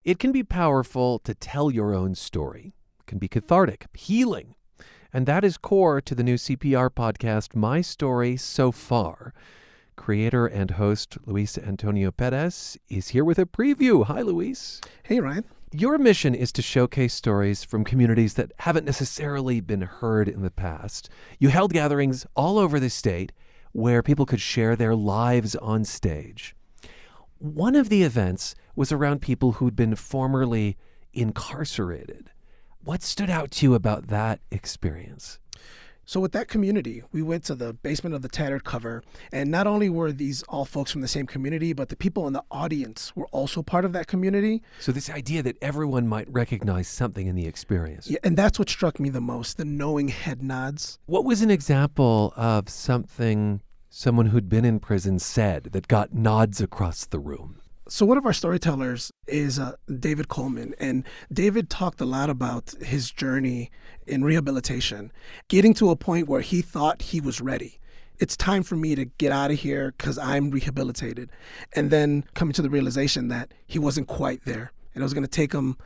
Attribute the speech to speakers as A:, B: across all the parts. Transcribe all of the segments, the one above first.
A: It can be powerful to tell your own story. It can be cathartic, healing. And that is core to the new CPR podcast, My Story So Far. Creator and host Luis Antonio Perez is here with a preview. Hi, Luis.
B: Hey, Ryan.
A: Your mission is to showcase stories from communities that haven't necessarily been heard in the past. You held gatherings all over the state where people could share their lives on stage. One of the events was around people who'd been formerly incarcerated. What stood out to you about that experience?
B: So with that community, we went to the basement of the Tattered Cover, and not only were these all folks from the same community, but the people in the audience were also part of that community.
A: So this idea that everyone might recognize something in the experience.
B: Yeah, and that's what struck me the most, the knowing head nods.
A: What was an example of something someone who'd been in prison said that got nods across the room?
B: So one of our storytellers is David Coleman, and David talked a lot about his journey in rehabilitation, getting to a point where he thought he was ready. It's time for me to get out of here because I'm rehabilitated. And then coming to the realization that he wasn't quite there. And it was going to take him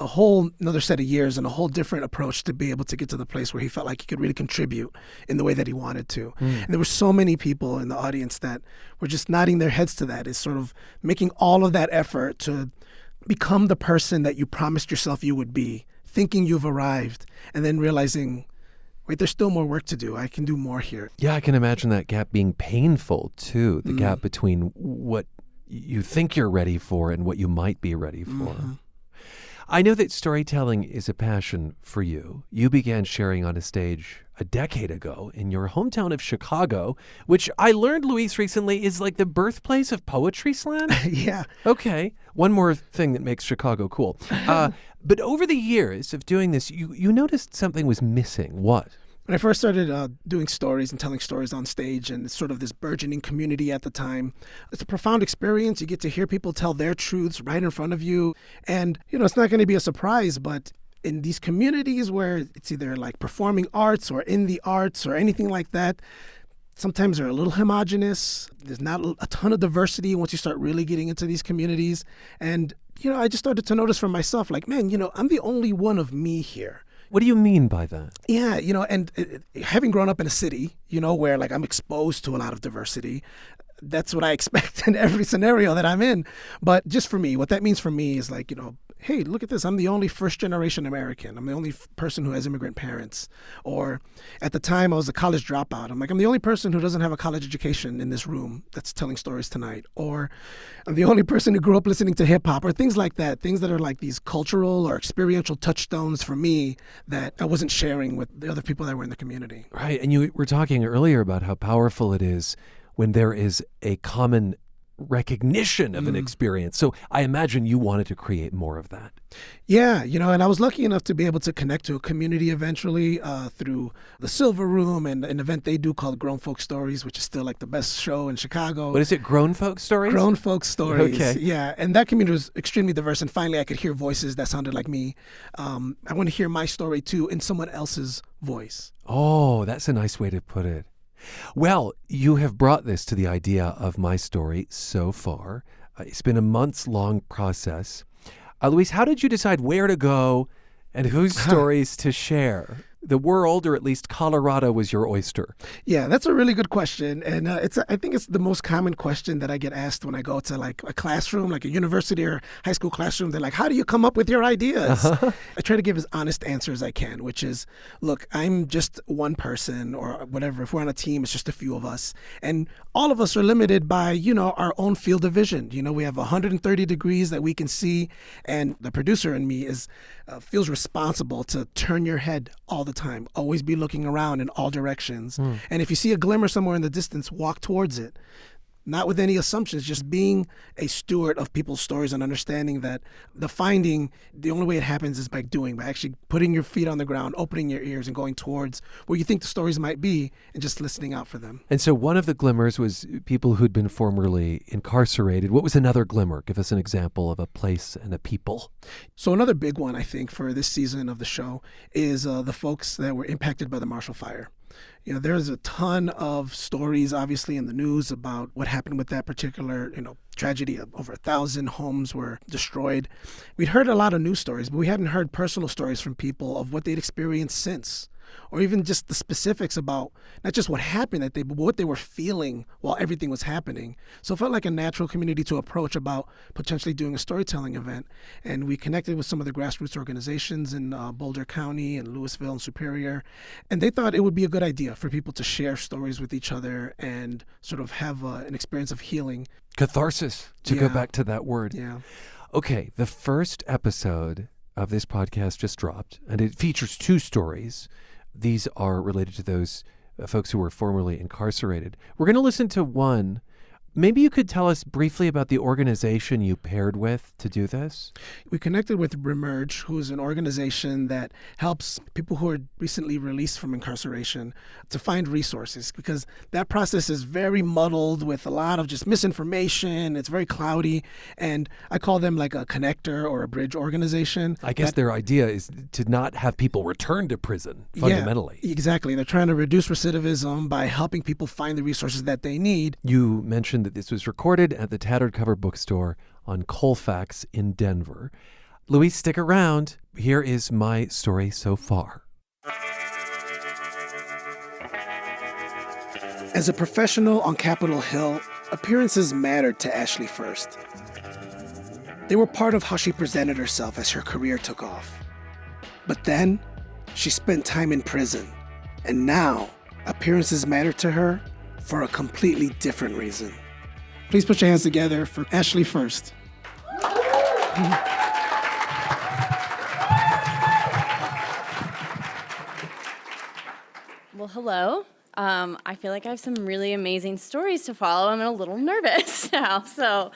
B: a whole another set of years and a whole different approach to be able to get to the place where he felt like he could really contribute in the way that he wanted to. And there were so many people in the audience that were just nodding their heads to that, is sort of making all of that effort to become the person that you promised yourself you would be, thinking you've arrived, and then realizing, wait, there's still more work to do. I can do more here.
A: Yeah, I can imagine that gap being painful too, the gap between what you think you're ready for and what you might be ready for. I know that storytelling is a passion for you. You began sharing on a stage a decade ago in your hometown of Chicago, which I learned, Luis, recently is like the birthplace of poetry slam.
B: Yeah.
A: Okay. One more thing that makes Chicago cool. But over the years of doing this, you noticed something was missing. What?
B: When I first started doing stories and telling stories on stage, and it's sort of this burgeoning community at the time, it's a profound experience. You get to hear people tell their truths right in front of you. And, it's not going to be a surprise, but in these communities where it's either like performing arts or in the arts or anything like that, sometimes they're a little homogenous. There's not a ton of diversity once you start really getting into these communities. And, I just started to notice for myself, like, man, I'm the only one of me here.
A: What do you mean by that?
B: Yeah, and having grown up in a city, where like I'm exposed to a lot of diversity, that's what I expect in every scenario that I'm in. But just for me, what that means for me is like, hey, look at this. I'm the only first generation American. I'm the only person who has immigrant parents. Or at the time I was a college dropout. I'm the only person who doesn't have a college education in this room that's telling stories tonight. Or I'm the only person who grew up listening to hip hop, or things like that. Things that are like these cultural or experiential touchstones for me that I wasn't sharing with the other people that were in the community.
A: Right. And you were talking earlier about how powerful it is when there is a common recognition of an experience. So I imagine you wanted to create more of that.
B: Yeah, and I was lucky enough to be able to connect to a community eventually through the Silver Room and an event they do called Grown Folk Stories, which is still like the best show in Chicago.
A: What is it, Grown Folk Stories?
B: Grown Folk Stories.
A: Okay.
B: Yeah, and that community was extremely diverse, and finally I could hear voices that sounded like me. I want to hear my story too in someone else's voice.
A: Oh, that's a nice way to put it. Well, you have brought this to the idea of My Story so far. It's been a months-long process. Luis, how did you decide where to go and whose stories to share? The world, or at least Colorado, was your oyster.
B: Yeah, that's a really good question. And I think it's the most common question that I get asked when I go to like a classroom, like a university or high school classroom. They're like, how do you come up with your ideas? I try to give as honest answer as I can, which is, look, I'm just one person or whatever. If we're on a team, it's just a few of us. And all of us are limited by, our own field of vision. We have 130 degrees that we can see. And the producer in me feels responsible to turn your head all the time, always be looking around in all directions. And if you see a glimmer somewhere in the distance, walk towards it. Not with any assumptions, just being a steward of people's stories and understanding that the only way it happens is by doing, by actually putting your feet on the ground, opening your ears and going towards where you think the stories might be and just listening out for them.
A: And so one of the glimmers was people who'd been formerly incarcerated. What was another glimmer? Give us an example of a place and a people.
B: So another big one, I think, for this season of the show is the folks that were impacted by the Marshall Fire. There's a ton of stories, obviously, in the news about what happened with that particular, tragedy. Over 1,000 homes were destroyed. We'd heard a lot of news stories, but we hadn't heard personal stories from people of what they'd experienced since, or even just the specifics about not just what happened that day, but what they were feeling while everything was happening. So it felt like a natural community to approach about potentially doing a storytelling event. And we connected with some of the grassroots organizations in Boulder County and Louisville and Superior. And they thought it would be a good idea for people to share stories with each other and sort of have an experience of healing.
A: Catharsis, to go back to that word.
B: Yeah.
A: Okay, the first episode of this podcast just dropped, and it features 2 stories. These are related to those folks who were formerly incarcerated. We're going to listen to one. Maybe you could tell us briefly about the organization you paired with to do this?
B: We connected with Remerge, who is an organization that helps people who are recently released from incarceration to find resources, because that process is very muddled with a lot of just misinformation. It's very cloudy. And I call them like a connector or a bridge organization.
A: I guess their idea is to not have people return to prison, fundamentally.
B: Yeah, exactly. They're trying to reduce recidivism by helping people find the resources that they need.
A: You mentioned that this was recorded at the Tattered Cover Bookstore on Colfax in Denver. Luis, stick around. Here is my story so far.
B: As a professional on Capitol Hill, appearances mattered to Ashley First. They were part of how she presented herself as her career took off. But then, she spent time in prison, and now appearances matter to her for a completely different reason. Please put your hands together for Ashley First.
C: Well, hello. I feel like I have some really amazing stories to follow. I'm a little nervous now. So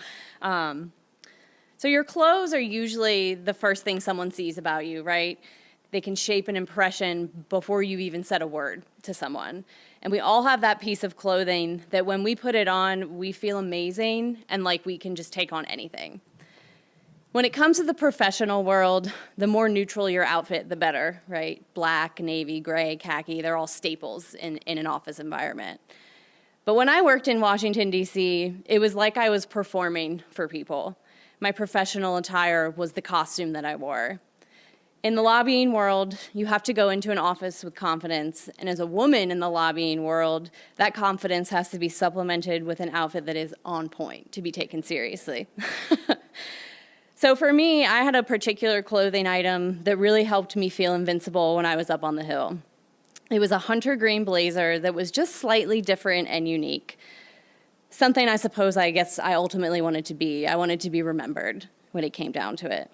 C: your clothes are usually the first thing someone sees about you, right? They can shape an impression before you even said a word to someone. And we all have that piece of clothing that when we put it on, we feel amazing and like we can just take on anything. When it comes to the professional world, the more neutral your outfit, the better, right? Black, navy, gray, khaki, they're all staples in an office environment. But when I worked in Washington, D.C., it was like I was performing for people. My professional attire was the costume that I wore. In the lobbying world, you have to go into an office with confidence, and as a woman in the lobbying world, that confidence has to be supplemented with an outfit that is on point to be taken seriously. So for me, I had a particular clothing item that really helped me feel invincible when I was up on the Hill. It was a hunter green blazer that was just slightly different and unique. Something I guess I ultimately wanted to be. I wanted to be remembered when it came down to it.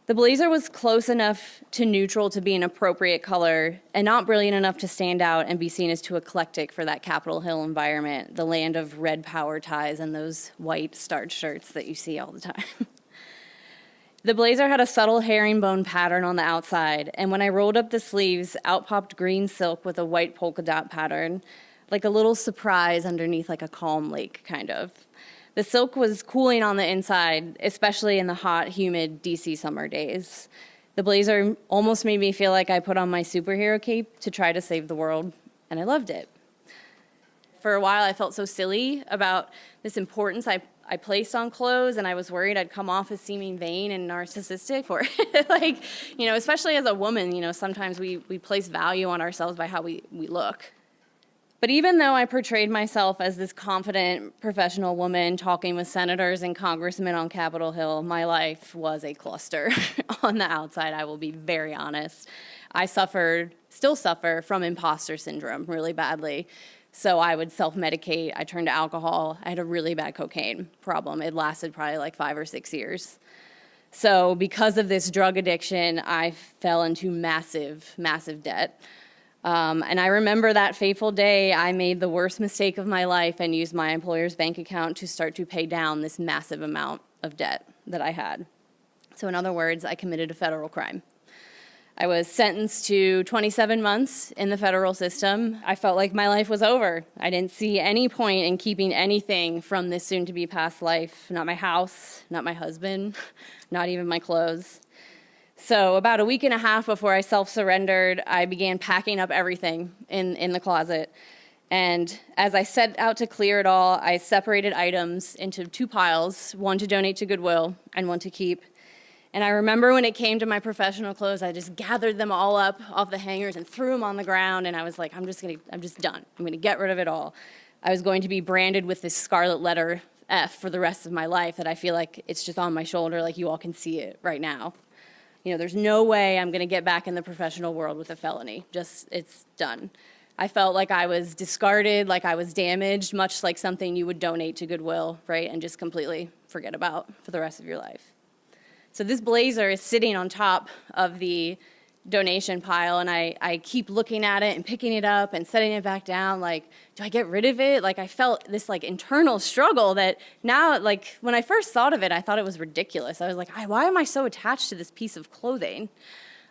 C: The blazer was close enough to neutral to be an appropriate color and not brilliant enough to stand out and be seen as too eclectic for that Capitol Hill environment, the land of red power ties and those white starched shirts that you see all the time. The blazer had a subtle herringbone pattern on the outside, and when I rolled up the sleeves, out popped green silk with a white polka dot pattern, like a little surprise underneath like a calm lake, kind of. The silk was cooling on the inside, especially in the hot, humid DC summer days. The blazer almost made me feel like I put on my superhero cape to try to save the world, and I loved it. For a while, I felt so silly about this importance I placed on clothes, and I was worried I'd come off as seeming vain and narcissistic for it. Especially as a woman, sometimes we place value on ourselves by how we look. But even though I portrayed myself as this confident professional woman talking with senators and congressmen on Capitol Hill, my life was a cluster on the outside, I will be very honest. I still suffer from imposter syndrome really badly. So I would self-medicate. I turned to alcohol. I had a really bad cocaine problem. It lasted probably like 5 or 6 years. So because of this drug addiction, I fell into massive, massive debt. And I remember that fateful day I made the worst mistake of my life and used my employer's bank account to start to pay down this massive amount of debt that I had. So in other words, I committed a federal crime. I was sentenced to 27 months in the federal system. I felt like my life was over. I didn't see any point in keeping anything from this soon-to-be past life, not my house, not my husband, not even my clothes. So about a week and a half before I self-surrendered, I began packing up everything in the closet. And as I set out to clear it all, I separated items into 2 piles, one to donate to Goodwill and one to keep. And I remember when it came to my professional clothes, I just gathered them all up off the hangers and threw them on the ground. And I was like, I'm just done. I'm going to get rid of it all. I was going to be branded with this scarlet letter F for the rest of my life that I feel like it's just on my shoulder, like you all can see it right now. There's no way I'm going to get back in the professional world with a felony. It's done. I felt like I was discarded, like I was damaged, much like something you would donate to Goodwill, right, and just completely forget about for the rest of your life. So this blazer is sitting on top of the donation pile, and I keep looking at it and picking it up and setting it back down, like, do I get rid of it? Like, I felt this, like, internal struggle that now, like, when I first thought of it, I thought it was ridiculous. I was like, why am I so attached to this piece of clothing?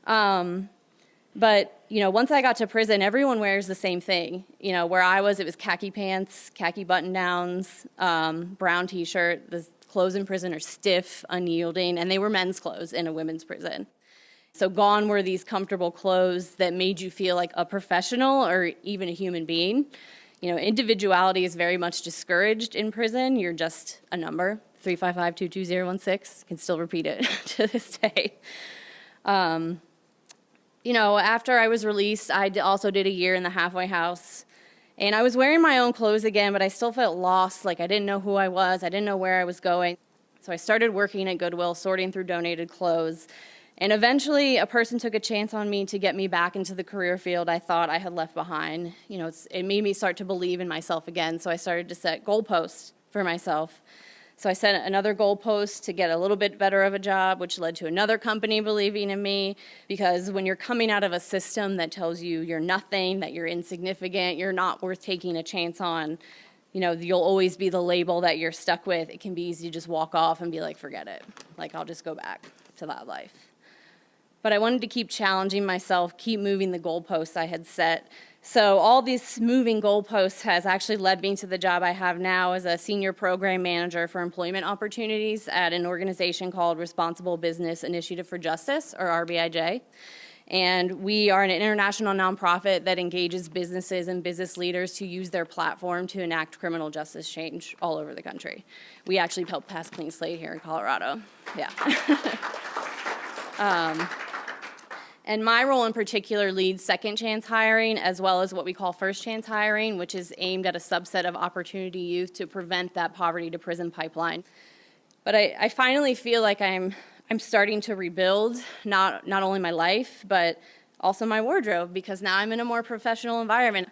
C: But, once I got to prison, everyone wears the same thing. Where I was, it was khaki pants, khaki button-downs, brown T-shirt. The clothes in prison are stiff, unyielding, and they were men's clothes in a women's prison. So gone were these comfortable clothes that made you feel like a professional or even a human being. Individuality is very much discouraged in prison. You're just a number, 355-22016. Can still repeat it to this day. After I was released, I also did a year in the halfway house. And I was wearing my own clothes again, but I still felt lost, like I didn't know who I was. I didn't know where I was going. So I started working at Goodwill, sorting through donated clothes. And eventually, a person took a chance on me to get me back into the career field I thought I had left behind. It made me start to believe in myself again, so I started to set goalposts for myself. So I set another goalpost to get a little bit better of a job, which led to another company believing in me, because when you're coming out of a system that tells you you're nothing, that you're insignificant, you're not worth taking a chance on, you'll always be the label that you're stuck with. It can be easy to just walk off and be like, forget it. Like, I'll just go back to that life. But I wanted to keep challenging myself, keep moving the goalposts I had set. So all these moving goalposts has actually led me to the job I have now as a senior program manager for employment opportunities at an organization called Responsible Business Initiative for Justice, or RBIJ. And we are an international nonprofit that engages businesses and business leaders to use their platform to enact criminal justice change all over the country. We actually helped pass Clean Slate here in Colorado. Yeah. And my role in particular leads second chance hiring as well as what we call first chance hiring, which is aimed at a subset of opportunity youth to prevent that poverty to prison pipeline. But I finally feel like I'm starting to rebuild not only my life, but also my wardrobe, because now I'm in a more professional environment.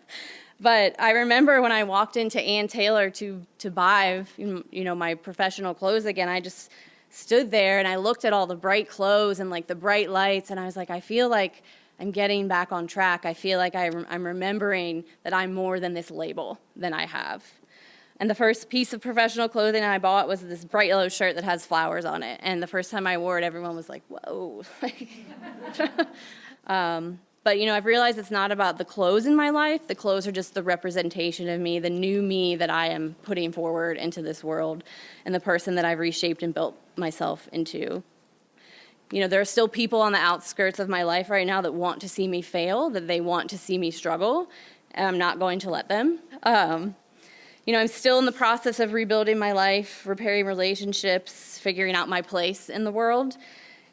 C: But I remember when I walked into Ann Taylor to buy my professional clothes again, I just stood there and I looked at all the bright clothes and like the bright lights, and I was like, I feel like I'm getting back on track. I feel like I'm remembering that I'm more than this label than I have. And the first piece of professional clothing I bought was this bright yellow shirt that has flowers on it. And the first time I wore it, everyone was like, whoa. But, I've realized it's not about the clothes in my life. The clothes are just the representation of me, the new me that I am putting forward into this world, and the person that I've reshaped and built myself into. There are still people on the outskirts of my life right now that want to see me fail, that they want to see me struggle, and I'm not going to let them. I'm still in the process of rebuilding my life, repairing relationships, figuring out my place in the world.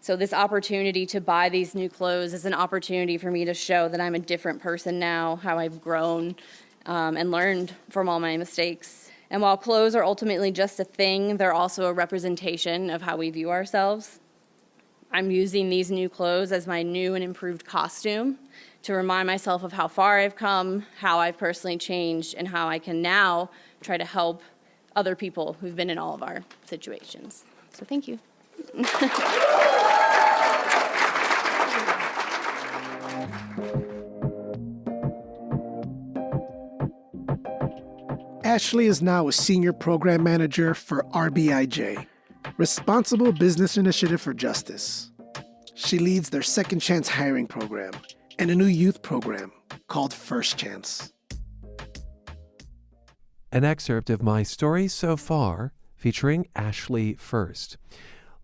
C: So this opportunity to buy these new clothes is an opportunity for me to show that I'm a different person now, how I've grown and learned from all my mistakes. And while clothes are ultimately just a thing, they're also a representation of how we view ourselves. I'm using these new clothes as my new and improved costume to remind myself of how far I've come, how I've personally changed, and how I can now try to help other people who've been in all of our situations. So thank you.
B: Ashley is now a senior program manager for RBIJ, Responsible Business Initiative for Justice. She leads their second chance hiring program and a new youth program called First Chance.
A: An excerpt of my story so far featuring Ashley first.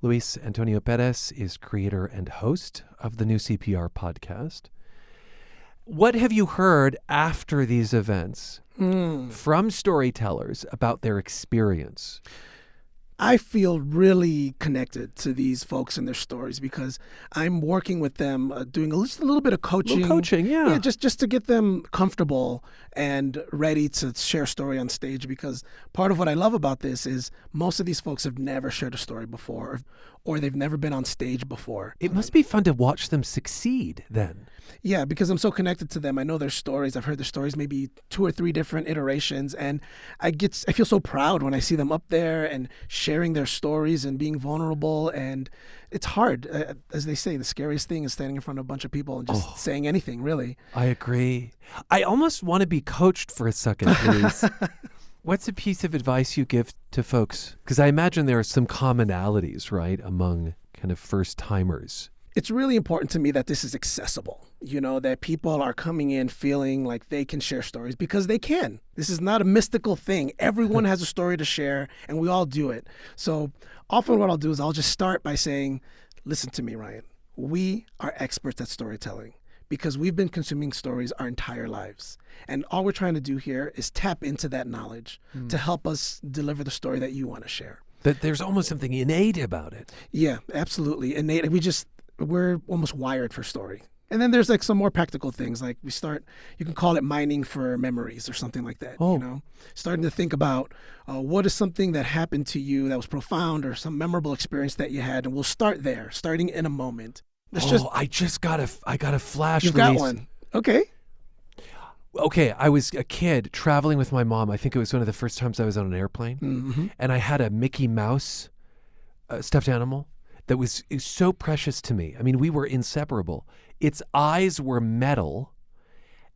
A: Luis Antonio Perez is creator and host of the new CPR podcast. What have you heard after these events from storytellers about their experience?
B: I feel really connected to these folks and their stories because I'm working with them, doing just a little bit of coaching.
A: Yeah.
B: Just to get them comfortable and ready to share a story on stage, because part of what I love about this is most of these folks have never shared a story before, or they've never been on stage before.
A: It must be fun to watch them succeed then.
B: Yeah, because I'm so connected to them. I know their stories. I've heard their stories maybe 2 or 3 different iterations, and I feel so proud when I see them up there and sharing their stories and being vulnerable. And it's hard. As they say, the scariest thing is standing in front of a bunch of people and just saying anything, really.
A: I agree. I almost want to be coached for a second, please. What's a piece of advice you give to folks? Because I imagine there are some commonalities, right, among kind of first-timers.
B: It's really important to me that this is accessible, that people are coming in feeling like they can share stories, because they can. This is not a mystical thing. Everyone has a story to share, and we all do it. So often what I'll do is I'll just start by saying, listen to me, Ryan. We are experts at storytelling because we've been consuming stories our entire lives. And all we're trying to do here is tap into that knowledge to help us deliver the story that you want to share.
A: That there's almost something innate about it.
B: Yeah, absolutely. Innate. We're almost wired for story. And then there's like some more practical things, like you can call it mining for memories or something like that. Starting to think about what is something that happened to you that was profound, or some memorable experience that you had. And we'll start there, starting in a moment.
A: I got a flash.
B: You've got one. Okay.
A: I was a kid traveling with my mom. I think it was one of the first times I was on an airplane. And I had a Mickey Mouse stuffed animal that was so precious to me. I mean, we were inseparable. Its eyes were metal,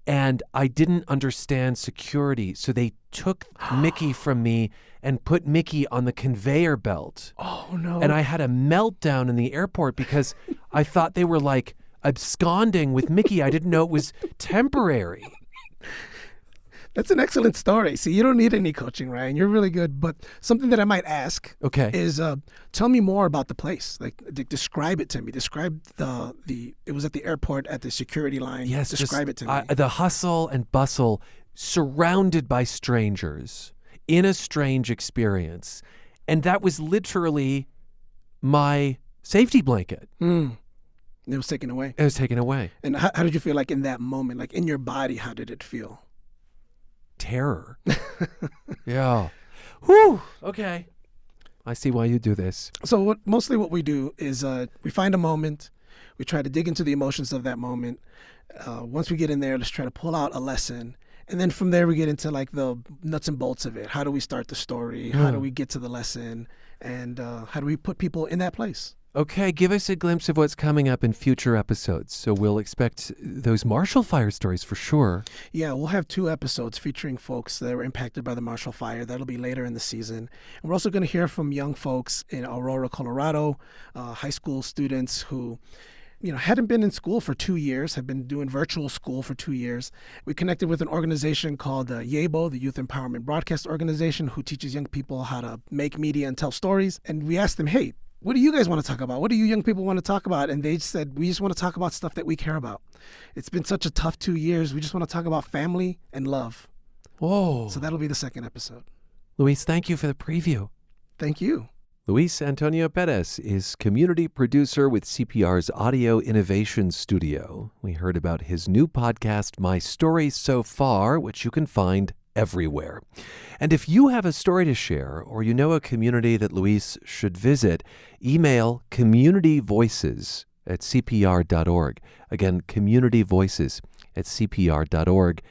A: and I didn't understand security. So they took Mickey from me and put Mickey on the conveyor belt.
B: Oh, no.
A: And I had a meltdown in the airport because I thought they were like absconding with Mickey. I didn't know it was temporary.
B: That's an excellent story. See, you don't need any coaching, Ryan. You're really good. But something that I might ask is tell me more about the place. Like, describe it to me. Describe it was at the airport at the security line.
A: Yes.
B: Describe it to me.
A: The hustle and bustle, surrounded by strangers, in a strange experience. And that was literally my safety blanket.
B: It was taken away.
A: It was taken away.
B: And how did you feel like in that moment? Like in your body, how did it feel?
A: Terror. Yeah. Whew. Okay. I see why you do this.
B: So mostly what we do is we find a moment. We try to dig into the emotions of that moment. Once we get in there, let's try to pull out a lesson. And then from there, we get into like the nuts and bolts of it. How do we start the story? How do we get to the lesson? And how do we put people in that place?
A: Okay, give us a glimpse of what's coming up in future episodes. So we'll expect those Marshall Fire stories for sure.
B: Yeah, we'll have 2 episodes featuring folks that were impacted by the Marshall Fire. That'll be later in the season. And we're also going to hear from young folks in Aurora, Colorado, high school students who hadn't been in school for 2 years, have been doing virtual school for 2 years. We connected with an organization called YEBO, the Youth Empowerment Broadcast Organization, who teaches young people how to make media and tell stories. And we asked them, hey, what do you guys want to talk about? What do you young people want to talk about? And they said, we just want to talk about stuff that we care about. It's been such a tough 2 years. We just want to talk about family and love.
A: Whoa.
B: So that'll be the second episode.
A: Luis, thank you for the preview.
B: Thank you.
A: Luis Antonio Perez is community producer with CPR's Audio Innovation Studio. We heard about his new podcast, My Story So Far, which you can find everywhere. And if you have a story to share, or you know a community that Luis should visit, email communityvoices@cpr.org. Again, communityvoices@cpr.org.